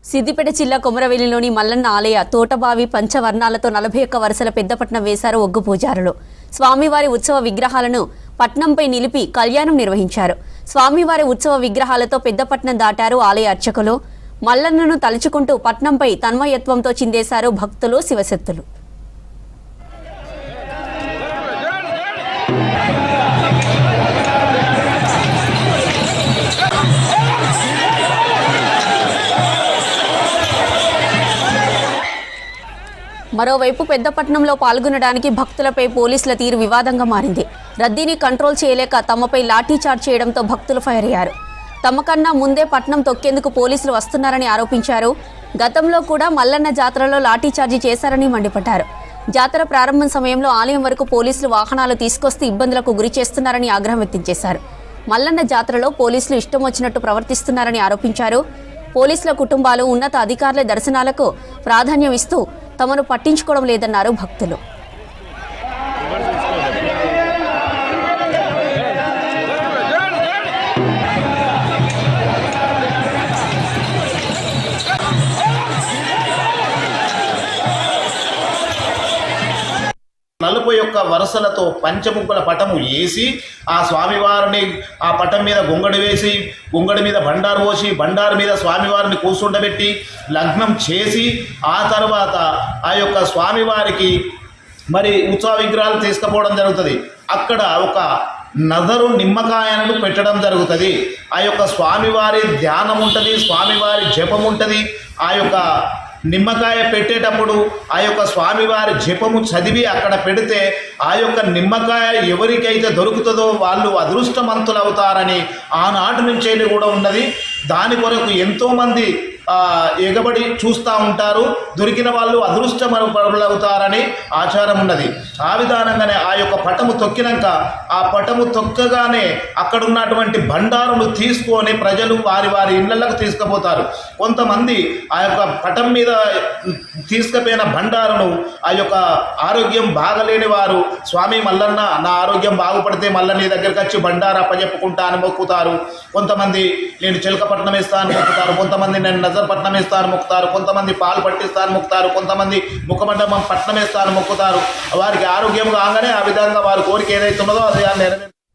సిద్దిపేట జిల్లా కొమరవెల్లిలోని మల్లన్న ఆలయ తోటబావి పంచవర్ణాలతో 41 వరుసల పెద్దపట్నం వేశారు ఒగ్గు పూజారులు. స్వామివారి ఉత్సవ విగ్రహాలను పట్నంపై నిలిపి కళ్యాణం నిర్వహించారు. స్వామివారి ఉత్సవ విగ్రహాలతో పెద్దపట్నం దాటారు ఆలయ అర్చకులు. మల్లన్నను తలుచుకుంటూ పట్నంపై తన్మయత్వంతో చిందేశారు భక్తులు, శివశక్తులు. మరోవైపు పెద్దపట్నంలో పాల్గొనడానికి భక్తులపై పోలీసుల తీరు వివాదంగా మారింది. రద్దీని కంట్రోల్ చేయలేక తమపై లాఠీచార్జ్ చేయడంతో భక్తులు ఫైర్ అయ్యారు. తమకన్నా ముందే పట్నం తొక్కేందుకు పోలీసులు వస్తున్నారని ఆరోపించారు. గతంలో కూడా మల్లన్న జాతరలో లాఠీచార్జీ చేశారని మండిపడ్డారు. జాతర ప్రారంభం సమయంలో ఆలయం వరకు పోలీసులు వాహనాలు తీసుకొస్తే ఇబ్బందులకు గురి చేస్తున్నారని ఆగ్రహం వ్యక్తం చేశారు. మల్లన్న జాతరలో పోలీసులు ఇష్టం వచ్చినట్టు ప్రవర్తిస్తున్నారని ఆరోపించారు. పోలీసుల కుటుంబాలు ఉన్నత అధికారుల దర్శనాలకు ప్రాధాన్యం ఇస్తూ తమను పట్టించుకోవడం లేదన్నారు భక్తులు. నలుపు యొక్క వరుసలతో పంచముక్కుల పటము వేసి ఆ స్వామివారిని ఆ పటం మీద గొంగడి వేసి, గొంగడి మీద బండారు పోసి, బండారు మీద స్వామివారిని కూర్చుండబెట్టి లగ్నం చేసి ఆ తర్వాత ఆ యొక్క స్వామివారికి మరి ఉత్సవ విగ్రహాలు తీసుకుపోవడం జరుగుతుంది. అక్కడ ఒక నదరు నిమ్మకాయలను పెట్టడం జరుగుతుంది. ఆ యొక్క స్వామివారి ధ్యానం ఉంటుంది, స్వామివారి జపం ఉంటుంది. ఆ యొక్క నిమ్మకాయ పెట్టేటప్పుడు ఆ యొక్క స్వామివారి జపము చదివి అక్కడ పెడితే ఆ యొక్క నిమ్మకాయ ఎవరికైతే దొరుకుతుందో వాళ్ళు అదృష్టవంతులు అవుతారని ఆనాటి నుంచే కూడా ఉన్నది. దాని కొరకు ఎంతోమంది ఎగబడి చూస్తూ ఉంటారు. దొరికిన వాళ్ళు అదృష్టపరులు అవుతారని ఆచారం ఉన్నది. ఆ విధానంగానే ఆ యొక్క పటము తొక్కినాక ఆ పటము తొక్కగానే అక్కడ ఉన్నటువంటి బండారులు తీసుకొని ప్రజలు వారి వారి ఇళ్లకు తీసుకుపోతారు. కొంతమంది ఆ యొక్క పటం మీద తీసుకుపోయిన బండారును ఆ యొక్క ఆరోగ్యం బాగలేని వారు స్వామి మల్లన్న నా ఆరోగ్యం బాగుపడితే మళ్ళీ నీ దగ్గరికి వచ్చి బండారు అప్పచెప్పుకుంటా అని మొక్కుతారు. కొంతమంది నేను చిలకపట్నం వేస్తా అని మొక్కుతారు. కొంతమంది నేను పట్నం వేస్తాను మొక్కుతారు. కొంతమంది పాలు పట్టిస్తాను మొక్కుతారు. కొంతమంది ముఖమండపం పట్నం వేస్తాను మొక్కుతారు. వారికి ఆరోగ్యం కాగానే ఆ విధంగా వారి కోరిక ఏదైతే ఉన్నదో అది నెరవేరు.